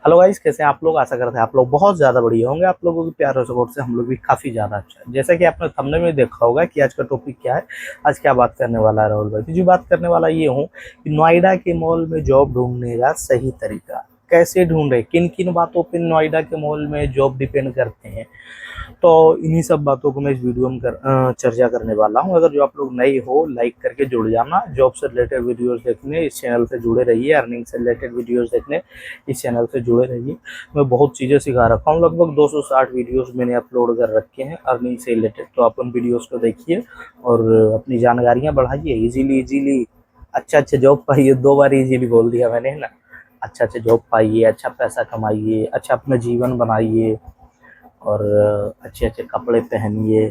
Hello guys, कैसे हैं आप लोग। आशा करते हैं आप लोग बहुत ज़्यादा बढ़िया होंगे। आप लोगों की प्यार और सपोर्ट से हम लोग भी काफ़ी ज़्यादा अच्छा है। जैसा कि आपने थंबनेल में देखा होगा कि आज का टॉपिक क्या है। आज क्या बात करने वाला है राहुल भाई, तो जी बात करने वाला ये हूँ कि नोएडा के मॉल में जॉब ढूंढने का सही तरीका कैसे ढूंढे, किन किन बातों पर नोएडा के मॉल में जॉब डिपेंड करते हैं। तो इन्हीं सब बातों को मैं इस वीडियो में चर्चा करने वाला हूँ। अगर जो आप लोग नए हो, लाइक करके जुड़ जाना। जॉब से रिलेटेड वीडियोस देखने इस चैनल से जुड़े रहिए। अर्निंग से रिलेटेड वीडियोस देखने इस चैनल से जुड़े रहिए। मैं बहुत चीज़ें सिखा रखा हूँ, लगभग 260 वीडियोस मैंने अपलोड कर रखे हैं अर्निंग से रिलेटेड। तो आप उन वीडियोस को देखिए और अपनी जानकारियाँ बढ़ाइए। इजीली इजीली अच्छा जॉब पाइए। 2 बार इजीली बोल दिया मैंने, है ना। अच्छा जॉब पाइए, अच्छा पैसा कमाइए, अच्छा अपना जीवन बनाइए और अच्छे अच्छे कपड़े पहनिए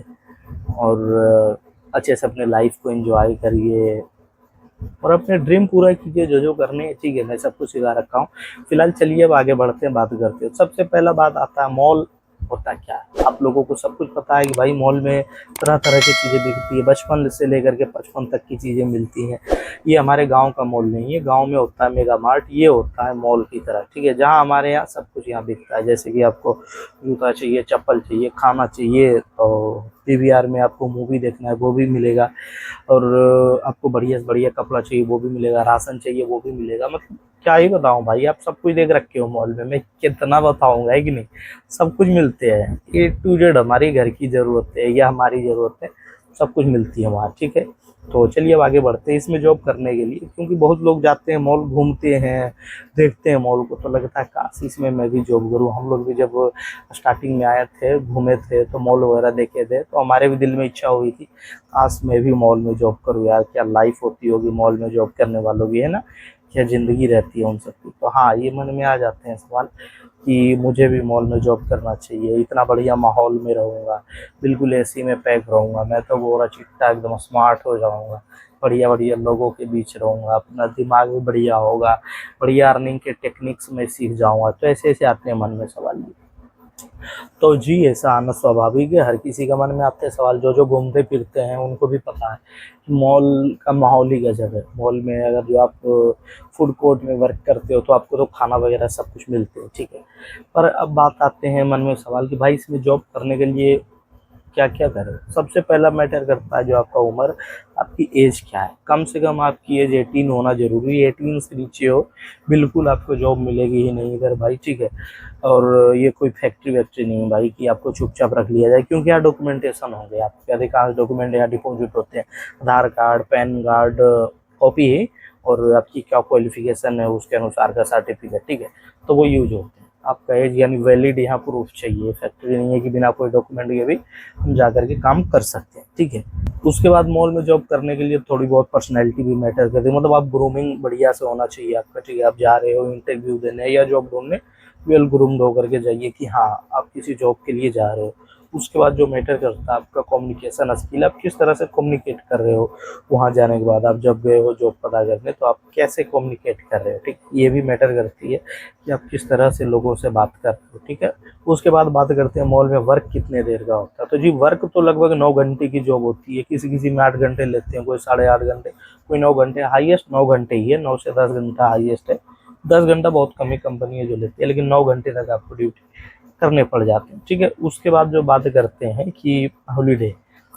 और अच्छे से अपने लाइफ को एंजॉय करिए और अपने ड्रीम पूरा कीजिए। जो जो करने हैं, ठीक है, मैं सब कुछ सिखा रखा हूँ। फिलहाल चलिए अब आगे बढ़ते हैं, बात करते हैं। सबसे पहला बात आता है मॉल होता क्या है। आप लोगों को सब कुछ पता है कि भाई मॉल में तरह तरह की चीज़ें बिकती है। बचपन से लेकर के 55 तक की चीज़ें मिलती हैं। ये हमारे गांव का मॉल नहीं है। गांव में होता है मेगा मार्ट, ये होता है मॉल की तरह, ठीक है, जहां हमारे यहाँ सब कुछ यहाँ बिकता है। जैसे कि आपको जूता चाहिए, चप्पल चाहिए, खाना चाहिए, तो पीवीआर में आपको मूवी देखना है वो भी मिलेगा। और आपको बढ़िया से बढ़िया कपड़ा चाहिए वो भी मिलेगा, राशन चाहिए वो भी मिलेगा। मतलब क्या ही बताऊं भाई, आप सब कुछ देख रखे हो मॉल में, मैं कितना बताऊंगा, है कि नहीं। सब कुछ मिलते हैं, ए टू जेड हमारी घर की ज़रूरत है या हमारी ज़रूरत है, सब कुछ मिलती है वहाँ, ठीक है। तो चलिए अब आगे बढ़ते हैं इसमें जॉब करने के लिए, क्योंकि बहुत लोग जाते हैं मॉल, घूमते हैं, देखते हैं मॉल को, तो लगता है काश इसमें मैं भी जॉब करूँ। हम लोग भी जब स्टार्टिंग में आए थे, घूमे थे, तो मॉल वगैरह देखे थे, तो हमारे भी दिल में इच्छा हुई थी काश मैं भी मॉल में जॉब करूँ यार। क्या लाइफ होती होगी मॉल में जॉब करने वालों की, है ना। क्या ज़िंदगी रहती है उन सबकी। तो हाँ, ये मन में आ जाते हैं सवाल कि मुझे भी मॉल में जॉब करना चाहिए। इतना बढ़िया माहौल में रहूँगा, बिल्कुल एसी में पैक रहूँगा, मैं तो गोरा चिट्टा एकदम स्मार्ट हो जाऊँगा, बढ़िया बढ़िया लोगों के बीच रहूँगा, अपना दिमाग भी बढ़िया होगा, बढ़िया अर्निंग के टेक्निक्स में सीख जाऊँगा। तो ऐसे ऐसे आते हैं मन में सवाल। तो जी ऐसा आना स्वाभाविक है, हर किसी का मन में आते हैं सवाल। जो जो घूमते फिरते हैं उनको भी पता है कि मॉल का माहौल ही गजब है। मॉल में अगर जो आप फूड कोर्ट में वर्क करते हो तो आपको तो खाना वगैरह सब कुछ मिलते हैं, ठीक है। पर अब बात आते हैं मन में सवाल कि भाई इसमें जॉब करने के लिए क्या क्या करें। सबसे पहला मैटर करता है जो आपका उम्र, आपकी एज क्या है। कम से कम आपकी एज 18 होना जरूरी है। 18 से नीचे हो बिल्कुल आपको जॉब मिलेगी ही नहीं इधर भाई, ठीक है। और ये कोई फैक्ट्री वैक्ट्री नहीं है भाई कि आपको चुपचाप रख लिया जाए, क्योंकि यहाँ डॉक्यूमेंटेशन होंगे। आपके अधिकांश डॉक्यूमेंट यहाँ डिपॉजिट होते हैं, आधार कार्ड, पैन कार्ड, कॉपी है, और आपकी क्या क्वालिफिकेशन है उसके अनुसार का सर्टिफिकेट, ठीक है। तो वो यूज होते हैं। आपका एज यानी वैलिड यहाँ प्रूफ चाहिए। फैक्ट्री नहीं है कि बिना कोई डॉक्यूमेंट के भी हम जा करके काम कर सकते हैं, ठीक है। उसके बाद मॉल में जॉब करने के लिए थोड़ी बहुत पर्सनैलिटी भी मैटर करती है। मतलब आप ग्रूमिंग बढ़िया से होना चाहिए आपका, ठीक है। आप जा रहे हो इंटरव्यू देने या जॉब ढूंढने, वेल ग्रूम्ड होकर के जाइए कि हाँ आप किसी जॉब के लिए जा रहे हो। उसके बाद जो मैटर करता है आपका कम्युनिकेशन स्किल, आप किस तरह से कम्युनिकेट कर रहे हो। वहाँ जाने के बाद आप जब गए हो जॉब पता करने, तो आप कैसे कम्युनिकेट कर रहे हो, ठीक। ये भी मैटर करती है कि आप किस तरह से लोगों से बात कर रहे हो, ठीक है। उसके बाद बात करते हैं मॉल में वर्क कितने देर का होता है। तो जी वर्क तो लगभग 9 घंटे की जॉब होती है। किसी किसी में 8 घंटे लेते हैं, कोई 8.5 घंटे, कोई 9 घंटे। हाईएस्ट 9 घंटे ही है, 9 से 10 घंटा हाईएस्ट है। 10 घंटा बहुत कम ही कंपनी है जो लेती है, लेकिन 9 घंटे तक आपको ड्यूटी करने पड़ जाते हैं, ठीक है। उसके बाद जो बात करते हैं कि हॉलीडे,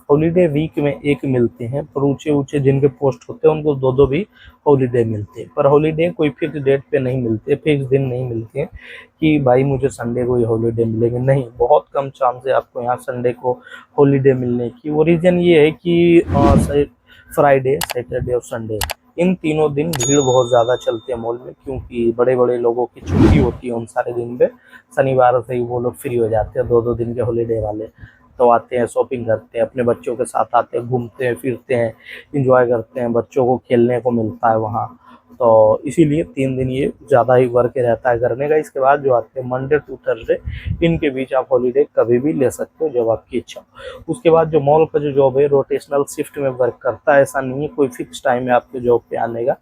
हॉलीडे वीक में एक मिलते हैं, पर ऊंचे ऊंचे जिनके पोस्ट होते हैं उनको दो दो भी हॉलीडे मिलते हैं। पर हॉलीडे कोई फिक्स डेट पे नहीं मिलते, फिक्स दिन नहीं मिलते हैं कि भाई मुझे संडे को ही हॉलीडे मिलेंगे, नहीं। बहुत कम चांस है आपको यहाँ संडे को हॉलीडे मिलने की। वो रीज़न ये है कि फ्राइडे, सैटरडे और संडे, इन तीनों दिन भीड़ बहुत ज़्यादा चलती है मॉल में, क्योंकि बड़े बड़े लोगों की छुट्टी होती है उन सारे दिन पे। शनिवार से ही वो लोग फ्री हो जाते हैं, 2 2 दिन के हॉलीडे वाले। तो आते हैं, शॉपिंग करते हैं, अपने बच्चों के साथ आते हैं, घूमते हैं फिरते हैं, इंजॉय करते हैं, बच्चों को खेलने को मिलता है वहाँ। तो इसीलिए 3 दिन ये ज़्यादा ही वर्क रहता है करने का। इसके बाद जो आते हैं मंडे टू थर्सडे, इनके बीच आप हॉलीडे कभी भी ले सकते हो जब आपकी इच्छा हो। उसके बाद जो मॉल का जो जॉब है रोटेशनल शिफ्ट में वर्क करता है। ऐसा नहीं है कोई फिक्स टाइम है आपके जॉब पे आने का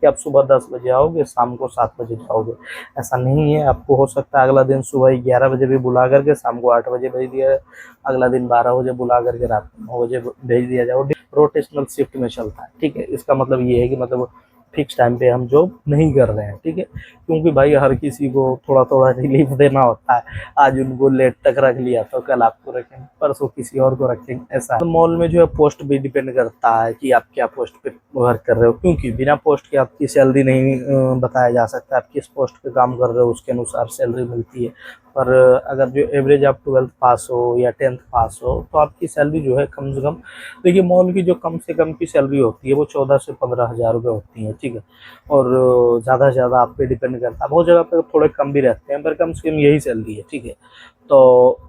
कि आप सुबह 10 बजे आओगे शाम को 7 बजे जाओगे, ऐसा नहीं है। आपको हो सकता है अगला दिन सुबह 11 बजे भी बुला करके शाम को 8 बजे भेज दिया, अगला दिन 12 बजे बुला करके रात को 9 बजे भेज दिया जाए। रोटेशनल शिफ्ट में चलता है, ठीक है। इसका मतलब ये है कि मतलब फिक्स टाइम पे हम जॉब नहीं कर रहे हैं, ठीक है। क्योंकि भाई हर किसी को थोड़ा थोड़ा रिलीफ देना होता है। आज उनको लेट तक रख लिया तो कल आपको रखेंगे, परसों किसी और को रखेंगे, ऐसा। तो मॉल में जो है पोस्ट भी डिपेंड करता है कि आप क्या पोस्ट पे वर्क कर रहे हो, क्योंकि बिना पोस्ट के आपकी सैलरी नहीं बताया जा सकता। आप किस पोस्ट पे काम कर रहे हो उसके अनुसार सैलरी मिलती है। पर अगर जो एवरेज आप 12th पास हो या 10th पास हो तो आपकी सैलरी जो है कम से कम, देखिए मॉल की जो कम से कम की सैलरी होती है वो 14 से 15 हज़ार रुपये होती है, ठीक है। और ज़्यादा से ज़्यादा आप पे डिपेंड करता है, बहुत जगह पे थोड़े कम भी रहते हैं, पर कम से कम यही सैलरी है, ठीक है। तो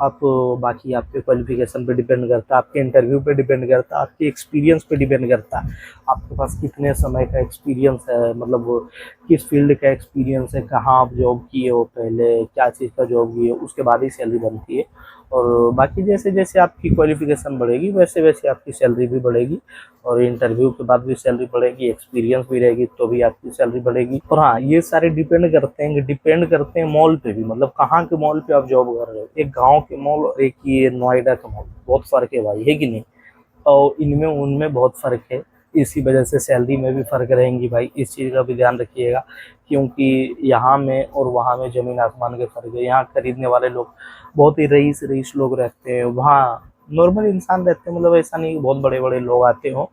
आप बाकी आपके क्वालिफिकेशन पे डिपेंड करता है, आपके इंटरव्यू पे डिपेंड करता है, आपके एक्सपीरियंस पे डिपेंड करता है। आपके पास कितने समय का एक्सपीरियंस है, मतलब किस फील्ड का एक्सपीरियंस है, कहाँ आप जॉब किए हो पहले, क्या चीज़ का जॉब किए हो, उसके बाद ही सैलरी बनती है। और बाकी जैसे जैसे आपकी क्वालिफिकेशन बढ़ेगी वैसे वैसे आपकी सैलरी भी बढ़ेगी, और इंटरव्यू के बाद भी सैलरी बढ़ेगी, एक्सपीरियंस भी रहेगी तो भी आपकी सैलरी बढ़ेगी। और हाँ, ये सारे डिपेंड करते हैं मॉल पे भी, मतलब कहाँ के मॉल पे आप जॉब कर रहे हो। एक गाँव के मॉल और एक ये नोएडा का मॉल, बहुत फ़र्क है भाई, है कि नहीं। और इनमें उनमें बहुत फ़र्क है, इसी वजह से सैलरी में भी फ़र्क रहेंगी भाई, इस चीज़ का भी ध्यान रखिएगा। क्योंकि यहाँ में और वहाँ में ज़मीन आसमान के फ़र्क है। यहाँ खरीदने वाले लोग बहुत ही रईस रईस लोग रहते हैं, वहाँ नॉर्मल इंसान रहते हैं, मतलब ऐसा नहीं कि बहुत बड़े बड़े लोग आते हों,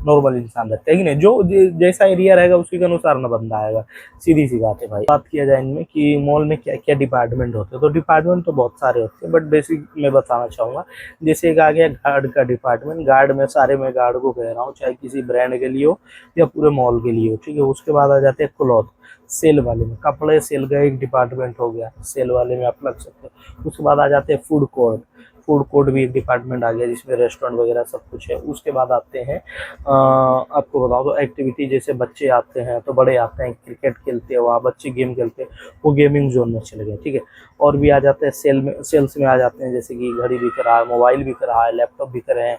नॉर्मल इंसान रहते हैं कि नहीं। जो जैसा एरिया रहेगा उसी के अनुसार ना बंदा आएगा, सीधी सी बात है भाई। बात किया जाए इनमें कि मॉल में क्या क्या डिपार्टमेंट होते हैं, तो डिपार्टमेंट तो बहुत सारे होते हैं, बट बेसिक मैं बताना चाहूँगा। जैसे एक आ गया गार्ड का डिपार्टमेंट, गार्ड में सारे मैं गार्ड को कह रहा हूँ, चाहे किसी ब्रांड के लिए हो या पूरे मॉल के लिए हो, ठीक है। उसके बाद आ जाते हैं क्लॉथ, सेल वाले में कपड़े सेल का एक डिपार्टमेंट हो गया, सेल वाले में आप लग सकते हो। उसके बाद आ जाते हैं फूड कोर्ट, फूड कोर्ट भी एक डिपार्टमेंट आ गया जिसमें रेस्टोरेंट वगैरह सब कुछ है। उसके बाद आते हैं आपको बताओ तो एक्टिविटी, जैसे बच्चे आते हैं तो बड़े आते हैं, क्रिकेट खेलते हैं, वहाँ बच्चे गेम खेलते हैं, वो गेमिंग जोन में चले गए, ठीक है। और भी आ जाते हैं सेल्स में आ जाते हैं, जैसे कि घड़ी बिक रहा है, मोबाइल बिक रहा है, लैपटॉप बिक रहे हैं,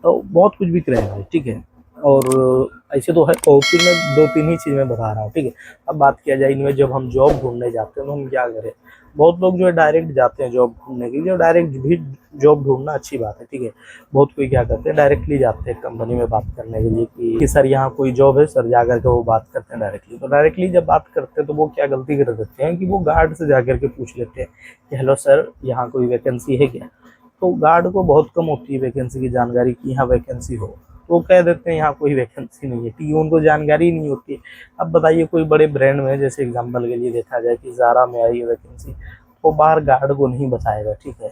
तो बहुत कुछ बिक रहे हैं भाई, ठीक है। और ऐसे तो है, और फिर मैं 2-3 ही चीज़ मैं बता रहा हूँ, ठीक है। अब बात किया जाए इनमें, जब हम जॉब ढूंढने जाते हैं तो हम क्या करें। बहुत लोग जो है डायरेक्ट जाते हैं जॉब ढूंढने के लिए, और डायरेक्ट भी जॉब ढूंढना अच्छी बात है, ठीक है। बहुत कोई क्या करते हैं, डायरेक्टली जाते हैं कंपनी में बात करने के लिए कि सर यहाँ कोई जॉब है सर, जा करके वो बात करते हैं डायरेक्टली। तो डायरेक्टली जब बात करते हैं तो वो क्या गलती कर देते हैं कि वो गार्ड से जा करके पूछ लेते हैं कि हेलो सर, यहाँ कोई वैकेंसी है क्या। तो गार्ड को बहुत कम होती है वैकेंसी की जानकारी कि यहाँ वैकेंसी हो, वो कह देते हैं यहाँ कोई वैकेंसी नहीं है, ठीक है। उनको जानकारी नहीं होती है। अब बताइए कोई बड़े ब्रांड में, जैसे एग्जांपल के लिए देखा जाए कि ज़ारा में आई है वैकेंसी, तो बाहर गार्ड को नहीं बताएगा, ठीक है,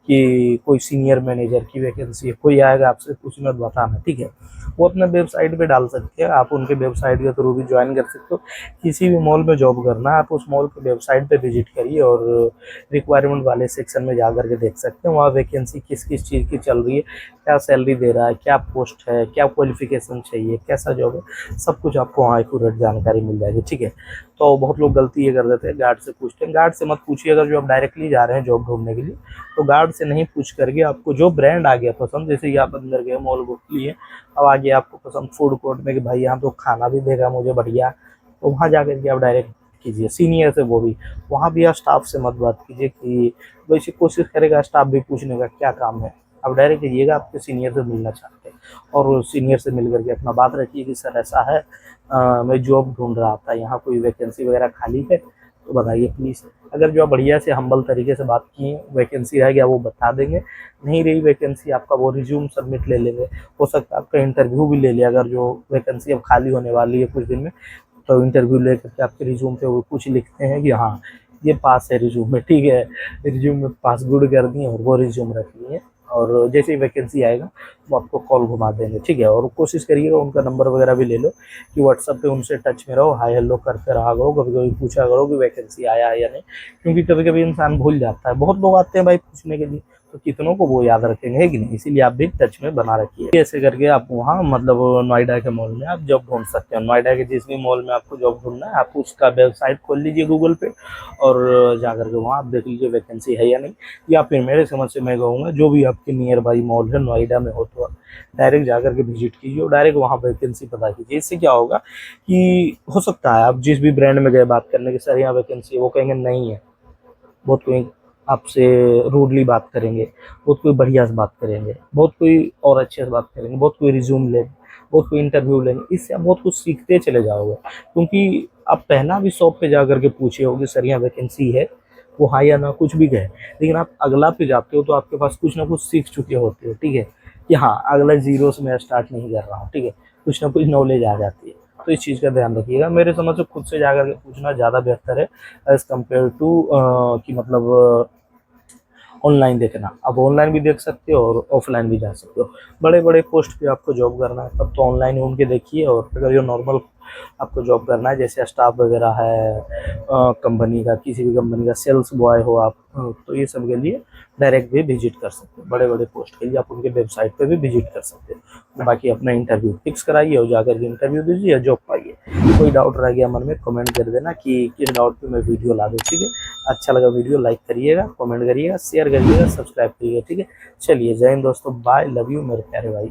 कि कोई सीनियर मैनेजर की वैकेंसी है। कोई आएगा आपसे पूछना तो बताना, ठीक है। वो अपने वेबसाइट पे डाल सकते हैं, आप उनके वेबसाइट के थ्रू भी ज्वाइन कर सकते हो। किसी भी मॉल में जॉब करना है, आप उस मॉल के वेबसाइट पे विजिट करिए और रिक्वायरमेंट वाले सेक्शन में जा करके देख सकते हैं वहाँ वैकेंसी किस किस चीज़ की चल रही है, क्या सैलरी दे रहा है, क्या पोस्ट है, क्या क्वालिफिकेशन चाहिए, कैसा जॉब है, सब कुछ आपको वहाँ एक्यूरेट जानकारी मिल जाएगी, ठीक है। तो बहुत लोग गलती ये कर देते हैं, गार्ड से पूछते हैं। गार्ड से मत पूछिए, अगर जो आप डायरेक्टली जा रहे हैं जॉब ढूंढने के लिए, तो गार्ड से नहीं पूछ करके आपको जो ब्रांड आ गया पसंद, जैसे कि आप अंदर गए मॉल बुक लिए, अब आ गया आपको पसंद फूड कोर्ट में कि भाई यहाँ तो खाना भी देगा मुझे बढ़िया, तो वहाँ जा करके आप डायरेक्ट कीजिए सीनियर से। वो भी वहाँ भी आप स्टाफ से मत बात कीजिए, कि वैसे कोशिश करेगा स्टाफ भी पूछने का क्या काम है। आप डायरेक्ट कहिएगा आपके सीनियर से मिलना चाहते हैं, और सीनियर से मिल करके अपना बात रखिए कि सर ऐसा है, मैं जॉब ढूंढ रहा था, यहाँ कोई वैकेंसी वगैरह खाली है तो बताइए प्लीज़। अगर जो आप बढ़िया से हम्बल तरीके से बात किए, वैकेंसी रह गया वो बता देंगे, नहीं रही वैकेंसी आपका वो रिज्यूम सबमिट ले लेंगे। हो सकता है आपका इंटरव्यू भी ले लिया, अगर जो वैकेंसी अब खाली होने वाली है कुछ दिन में, तो इंटरव्यू ले करके आपके रिज्यूम पे वो कुछ लिखते हैं कि हाँ ये पास है रिज्यूम में, ठीक है। रिज्यूम में पास गुड कर दिए और वो रिज्यूम रख लिए, और जैसे ही वैकेंसी आएगा वो आपको कॉल घुमा देंगे, ठीक है। और कोशिश करिएगा उनका नंबर वगैरह भी ले लो, कि व्हाट्सएप पे उनसे टच में रहो, हाय हेलो करते रहा करो, कभी कभी पूछा करो कि वैकेंसी आया है या नहीं, क्योंकि कभी कभी इंसान भूल जाता है। बहुत लोग आते हैं भाई पूछने के लिए, तो कितनों को वो याद रखेंगे, है कि नहीं। इसीलिए आप भी टच में बना रखिए। ऐसे करके आप वहाँ मतलब नोएडा के मॉल में आप जॉब ढूंढ सकते हैं। नोएडा के जिस भी मॉल में आपको जॉब ढूंढना है, आप उसका वेबसाइट खोल लीजिए गूगल पे, और जा करके वहाँ आप देख लीजिए वैकेंसी है या नहीं। या फिर मेरे समझ से मैं कहूँगा जो भी आपके नियर बाई मॉल है नोएडा में हो, तो आप डायरेक्ट जा करके विजिट कीजिए और डायरेक्ट वहाँ वैकेंसी पता कीजिए। इससे क्या होगा कि हो सकता है आप जिस भी ब्रांड में गए बात करने की, सर यहाँ वैकेंसी है, वो कहेंगे नहीं है। बहुत कोई आपसे रूडली बात करेंगे, बहुत कोई बढ़िया से बात करेंगे, बहुत कोई और अच्छे से बात करेंगे, बहुत कोई रिज्यूम ले बहुत कोई इंटरव्यू लेंगे, इससे आप बहुत कुछ सीखते चले जाओगे। क्योंकि आप पहला भी शॉप पे जा करके पूछे होगे सर यहाँ वैकेंसी है, वो हाँ या ना कुछ भी कहे, लेकिन आप अगला पे जाते हो तो आपके पास कुछ ना कुछ सीख चुके होते हो, ठीक है, कि हाँ अगला जीरो से मैं स्टार्ट नहीं कर रहा हूँ, ठीक है, कुछ ना कुछ नॉलेज आ जाती है। तो इस चीज़ का ध्यान रखिएगा। मेरे समझ से खुद से जाकर के पूछना ज़्यादा बेहतर है एज़ कम्पेयर टू कि मतलब ऑनलाइन देखना। आप ऑनलाइन भी देख सकते हो और ऑफलाइन भी जा सकते हो। बड़े बड़े पोस्ट पे आपको जॉब करना है तब तो ऑनलाइन घूम के देखिए, और अगर जो नॉर्मल आपको जॉब करना है जैसे स्टाफ वगैरह है कंपनी का, किसी भी कंपनी का सेल्स बॉय हो आप, तो ये सब के लिए डायरेक्ट भी विजिट कर सकते हो। बड़े बड़े पोस्ट के लिए आप उनके वेबसाइट पे भी विजिट कर सकते हो। बाकी अपना इंटरव्यू फिक्स कराइए और जाकर के इंटरव्यू दीजिए, जॉब पाइए। कोई डाउट रह गया मन में कमेंट कर देना कि किस डाउट पे मैं वीडियो ला दूँ, ठीक है। अच्छा लगा वीडियो लाइक करिएगा, कमेंट करिएगा, शेयर करिएगा, सब्सक्राइब करिएगा, ठीक है। चलिए जय हिंद दोस्तों, बाय, लव यू मेरे प्यारे भाई।